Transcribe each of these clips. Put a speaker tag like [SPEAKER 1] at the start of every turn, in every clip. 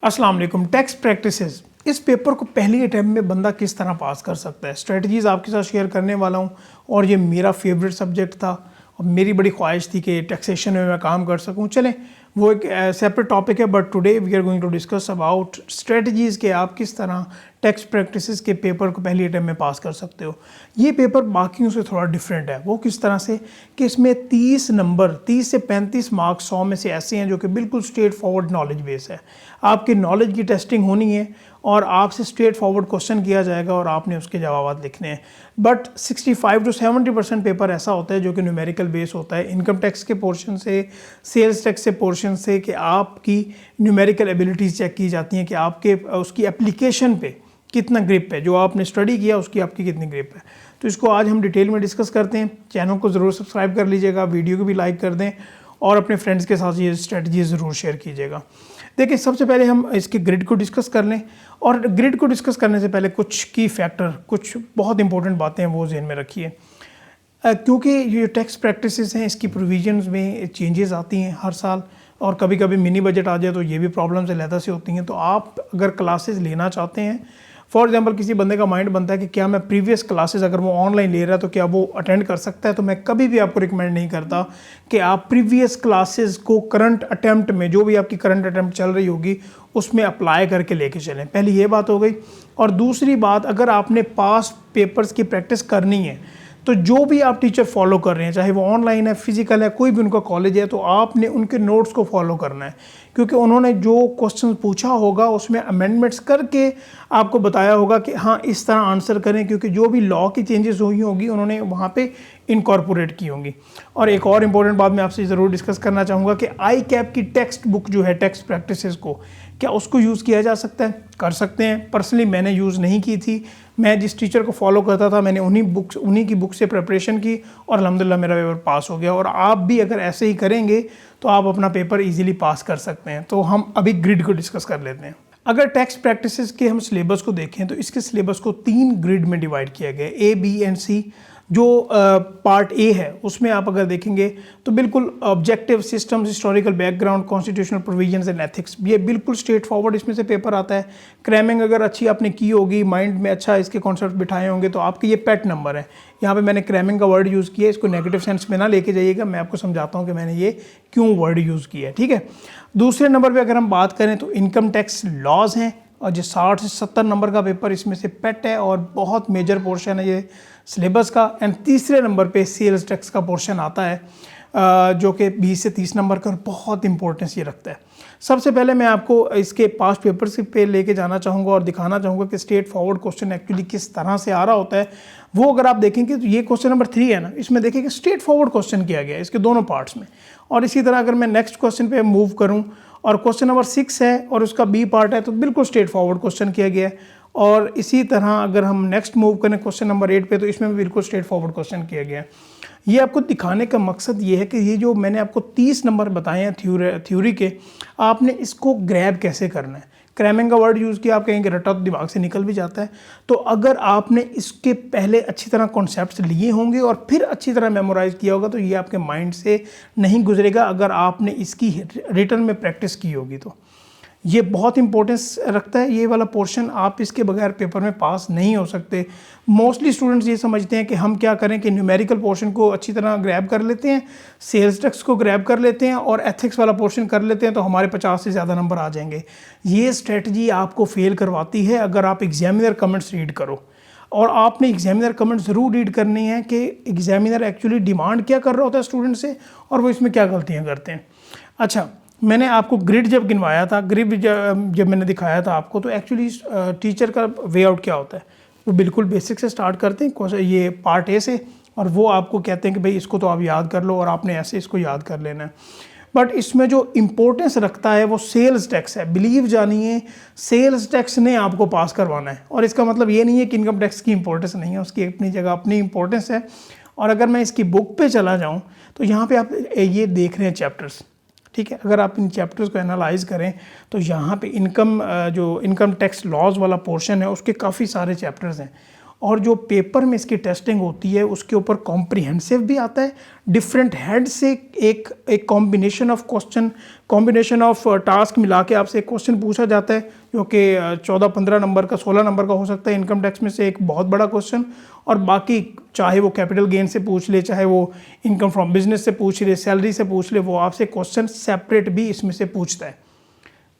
[SPEAKER 1] अस्सलाम वालेकुम। Tax practices, इस पेपर को पहली अटैम्प्ट में बंदा किस तरह पास कर सकता है, स्ट्रेटजीज आपके साथ शेयर करने वाला हूँ। और ये मेरा फेवरेट सब्जेक्ट था और मेरी बड़ी ख्वाहिश थी कि टैक्सेशन में मैं काम कर सकूँ। चलें, वो एक सेपरेट टॉपिक है, but today we are going to discuss about strategies के आप किस तरह टैक्स प्रैक्टिसेस के पेपर को पहली अटैम्प्ट में पास कर सकते हो। ये पेपर बाकियों से थोड़ा डिफरेंट है। वो किस तरह से कि इसमें 30 नंबर, 30 से 35 मार्क्स 100 में से ऐसे हैं जो कि बिल्कुल स्ट्रेट फॉरवर्ड नॉलेज बेस है। आपकी नॉलेज की टेस्टिंग होनी है और आपसे स्ट्रेट फॉरवर्ड क्वेश्चन किया जाएगा और आपने उसके जवाब लिखने हैं। बट 65 to 70% पेपर ऐसा होता है जो कि न्यूमेरिकल बेस होता है, इनकम टैक्स के पोर्शन से, सेल्स टैक्स से पोर्शन से, कि आपकी न्यूमेरिकल एबिलिटीज़ चेक की जाती हैं कि आपके उसकी एप्लीकेशन पे कितना ग्रिप है, जो आपने स्टडी किया उसकी आपकी कितनी ग्रिप है। तो इसको आज हम डिटेल में डिस्कस करते हैं। चैनल को ज़रूर सब्सक्राइब कर लीजिएगा, वीडियो को भी लाइक कर दें और अपने फ्रेंड्स के साथ ये स्ट्रेटजी ज़रूर शेयर कीजिएगा। देखिए, सबसे पहले हम इसके ग्रिड को डिस्कस कर लें, और ग्रिड को डिस्कस करने से पहले कुछ की फैक्टर, कुछ बहुत इंपॉर्टेंट बातें हैं वो जहन में रखिए। क्योंकि ये टैक्स प्रैक्टिसेस हैं, इसकी प्रोविजंस में चेंजेस आती हैं हर साल, और कभी कभी मिनी बजट आ जाए तो ये भी प्रॉब्लम्स अलहदा से होती हैं। तो आप अगर क्लासेस लेना चाहते हैं, फॉर एग्जांपल किसी बंदे का माइंड बनता है कि क्या मैं प्रीवियस क्लासेस अगर वो ऑनलाइन ले रहा है तो क्या वो अटेंड कर सकता है, तो मैं कभी भी आपको रिकमेंड नहीं करता कि आप प्रीवियस क्लासेस को करंट अटैम्प्ट में, जो भी आपकी करंट अटैम्प्ट चल रही होगी उसमें अप्लाई करके लेके चलें। पहली ये बात हो गई। और दूसरी बात, अगर आपने पास्ट पेपर्स की प्रैक्टिस करनी है तो जो भी आप टीचर फॉलो कर रहे हैं, चाहे वो ऑनलाइन है, फिजिकल है, कोई भी उनका कॉलेज है, तो आपने उनके नोट्स को फॉलो करना है। क्योंकि उन्होंने जो क्वेश्चन पूछा होगा उसमें अमेंडमेंट्स करके आपको बताया होगा कि हाँ इस तरह आंसर करें, क्योंकि जो भी लॉ की चेंजेस हुई होगी उन्होंने वहाँ पे इनकॉर्पोरेट की होंगी। और एक और इम्पॉर्टेंट बात मैं आपसे ज़रूर डिस्कस करना चाहूँगा कि आई कैप की टेक्स्ट बुक जो है टैक्स प्रैक्टिसेस को, क्या उसको यूज़ किया जा सकता है? कर सकते हैं। पर्सनली मैंने यूज़ नहीं की थी। मैं जिस टीचर को फॉलो करता था मैंने उन्हीं की बुक से प्रिपरेशन की और अल्हम्दुलिल्लाह मेरा पेपर पास हो गया। और आप भी अगर ऐसे ही करेंगे तो आप अपना पेपर इजीली पास कर सकते हैं। तो हम अभी ग्रिड को डिस्कस कर लेते हैं। अगर टैक्स प्रैक्टिसेस के हम सिलेबस को देखें तो इसके सिलेबस को 3 ग्रिड में डिवाइड किया गया है, ए, बी एंड सी। जो पार्ट ए है उसमें आप अगर देखेंगे तो बिल्कुल objective, systems, historical background, constitutional provisions and ethics, ये बिल्कुल स्ट्रेट फॉरवर्ड इसमें से पेपर आता है। क्रैमिंग अगर अच्छी आपने की होगी, माइंड में अच्छा इसके कॉन्सेप्ट बिठाए होंगे तो आपके ये पेट नंबर है। यहाँ पे मैंने क्रैमिंग का वर्ड यूज़ किया है, इसको नेगेटिव सेंस में ना लेके जाइएगा, मैं आपको समझाता हूँ कि मैंने ये क्यों वर्ड यूज़ किया है, ठीक है। दूसरे नंबर पर अगर हम बात करें तो इनकम टैक्स लॉज हैं, और जो 60 से 70 नंबर का पेपर इसमें से पेट है और बहुत मेजर पोर्शन है ये सिलेबस का। एंड तीसरे नंबर पे सेल्स टैक्स का पोर्शन आता है जो कि 20 से 30 नंबर का, और बहुत इंपॉर्टेंस ये रखता है। सबसे पहले मैं आपको इसके पास्ट पेपर्स पे लेके जाना चाहूँगा और दिखाना चाहूँगा कि स्ट्रेट फॉरवर्ड क्वेश्चन एक्चुअली किस तरह से आ रहा होता है। वो अगर आप देखेंगे तो ये क्वेश्चन नंबर 3 है ना, इसमें देखेंगे स्ट्रेट फॉरवर्ड क्वेश्चन किया गया है इसके दोनों पार्ट्स में। और इसी तरह अगर मैं नेक्स्ट क्वेश्चन पे मूव करूँ और क्वेश्चन नंबर 6 है और उसका बी पार्ट है, तो बिल्कुल स्ट्रेट फॉरवर्ड क्वेश्चन किया गया है। और इसी तरह अगर हम नेक्स्ट मूव करें क्वेश्चन नंबर 8 पे, तो इसमें भी बिल्कुल स्ट्रेट फॉरवर्ड क्वेश्चन किया गया है। ये आपको दिखाने का मकसद ये है कि ये जो मैंने आपको 30 नंबर बताए हैं थ्योरी के, आपने इसको ग्रैब कैसे करना है। क्रैमिंग का वर्ड यूज़ किया, आप कहेंगे रटा तो दिमाग से निकल भी जाता है। तो अगर आपने इसके पहले अच्छी तरह कॉन्सेप्ट्स लिए होंगे और फिर अच्छी तरह मेमोराइज़ किया होगा तो ये आपके माइंड से नहीं गुजरेगा। अगर आपने इसकी रिटर्न में प्रैक्टिस की होगी तो ये बहुत इंपॉर्टेंस रखता है ये वाला पोर्शन। आप इसके बगैर पेपर में पास नहीं हो सकते। मोस्टली स्टूडेंट्स ये समझते हैं कि हम क्या करें कि न्यूमेरिकल पोर्शन को अच्छी तरह ग्रैब कर लेते हैं, सेल्स टैक्स को ग्रैब कर लेते हैं और एथिक्स वाला पोर्शन कर लेते हैं तो हमारे 50 से ज़्यादा नंबर आ जाएंगे। ये स्ट्रेटजी आपको फेल करवाती है अगर आप एग्जामिनर कमेंट्स रीड करो। और आपने एग्जामिनर कमेंट ज़रूर रीड करनी है कि एग्जामिनर एक्चुअली डिमांड क्या कर रहा होता है स्टूडेंट से और वो इसमें क्या गलतियाँ करते हैं। अच्छा, मैंने आपको ग्रिड जब गिनवाया था, ग्रिड जब मैंने दिखाया था आपको, तो एक्चुअली टीचर का वे आउट क्या होता है, वो बिल्कुल बेसिक से स्टार्ट करते हैं ये पार्ट ए से, और वो आपको कहते हैं कि भाई इसको तो आप याद कर लो और आपने ऐसे इसको याद कर लेना है। बट इसमें जो इम्पोर्टेंस रखता है वो सेल्स टैक्स है। बिलीव जानिए, सेल्स टैक्स ने आपको पास करवाना है। और इसका मतलब ये नहीं है कि इनकम टैक्स की इंपॉर्टेंस नहीं है, उसकी अपनी जगह अपनी इंपॉर्टेंस है। और अगर मैं इसकी बुक पे चला जाऊँ तो यहाँ पे आप ये देख रहे हैं चैप्टर्स, ठीक है। अगर आप इन चैप्टर्स को एनालाइज करें तो यहाँ पे इनकम टैक्स लॉज वाला पोर्शन है उसके काफ़ी सारे चैप्टर्स हैं। और जो पेपर में इसकी टेस्टिंग होती है उसके ऊपर कॉम्प्रिहेंसिव भी आता है, डिफरेंट हेड से एक combination of question, combination of task मिला के आपसे एक क्वेश्चन पूछा जाता है जो कि 14-15 नंबर का, 16 नंबर का हो सकता है, इनकम टैक्स में से एक बहुत बड़ा क्वेश्चन, और बाकी चाहे वो कैपिटल गेन से पूछ ले, चाहे वो इनकम फ्रॉम बिजनेस से पूछ ले, सैलरी से पूछ ले, वो आपसे क्वेश्चन सेपरेट भी इसमें से पूछता है।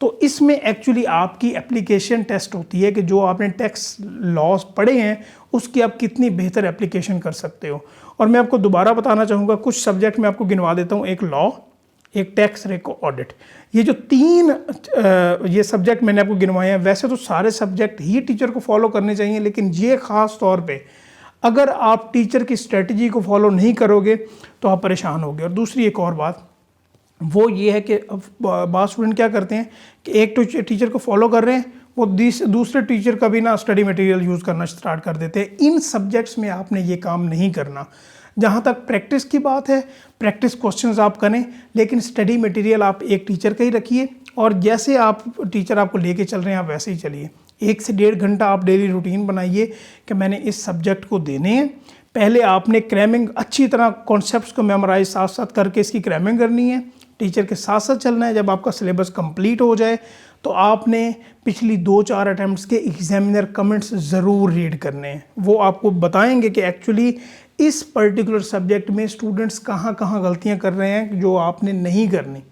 [SPEAKER 1] तो इसमें एक्चुअली आपकी एप्लीकेशन टेस्ट होती है कि जो आपने टैक्स लॉज पढ़े हैं उसकी आप कितनी बेहतर एप्लीकेशन कर सकते हो। और मैं आपको दोबारा बताना चाहूँगा, कुछ सब्जेक्ट मैं आपको गिनवा देता हूँ, एक लॉ, एक टैक्स, एक ऑडिट। ये जो 3 ये सब्जेक्ट मैंने आपको गिनवाए हैं, वैसे तो सारे सब्जेक्ट ही टीचर को फॉलो करने चाहिए, लेकिन ये ख़ास तौर पे अगर आप टीचर की स्ट्रेटजी को फॉलो नहीं करोगे तो आप परेशान होगे। और दूसरी एक और बात वो ये है कि बहुत स्टूडेंट क्या करते हैं कि एक टीचर को फॉलो कर रहे हैं, वो दूसरे टीचर का भी ना स्टडी मटेरियल यूज़ करना स्टार्ट कर देते हैं। इन सब्जेक्ट्स में आपने ये काम नहीं करना। जहाँ तक प्रैक्टिस की बात है, प्रैक्टिस क्वेश्चंस आप करें, लेकिन स्टडी मटेरियल आप एक टीचर का ही रखिए, और जैसे आप टीचर आपको लेके चल रहे हैं आप वैसे ही चलिए। 1 से 1.5 घंटा आप डेली रूटीन बनाइए कि मैंने इस सब्जेक्ट को देने हैं। पहले आपने क्रैमिंग अच्छी तरह कॉन्सेप्ट्स को मेमोराइज साथ साथ करके इसकी क्रैमिंग करनी है, टीचर के साथ साथ चलना है। जब आपका सिलेबस कंप्लीट हो जाए तो आपने पिछली 2-4 अटैम्प्ट्स के एग्जामिनर कमेंट्स ज़रूर रीड करने हैं। वो आपको बताएंगे कि एक्चुअली इस पर्टिकुलर सब्जेक्ट में स्टूडेंट्स कहाँ कहाँ गलतियाँ कर रहे हैं जो आपने नहीं करनी,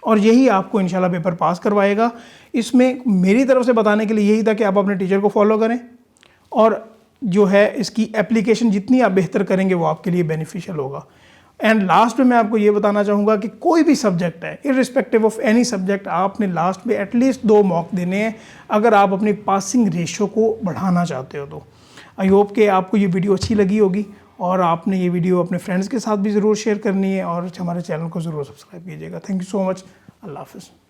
[SPEAKER 1] और यही आपको इंशाल्लाह पेपर पास करवाएगा। इसमें मेरी तरफ से बताने के लिए यही था कि आप अपने टीचर को फॉलो करें, और जो है इसकी एप्लीकेशन जितनी आप बेहतर करेंगे वो आपके लिए बेनिफिशियल होगा। एंड लास्ट में मैं आपको ये बताना चाहूँगा कि कोई भी सब्जेक्ट है, इर्रिस्पेक्टिव ऑफ एनी सब्जेक्ट, आपने लास्ट में एटलीस्ट 2 मॉक देने हैं अगर आप अपनी पासिंग रेशो को बढ़ाना चाहते हो तो। आई होप कि आपको ये वीडियो अच्छी लगी होगी, और आपने ये वीडियो अपने फ्रेंड्स के साथ भी ज़रूर शेयर करनी है, और हमारे चैनल को ज़रूर सब्सक्राइब कीजिएगा। Thank you so much. अल्लाह हाफ़िज़।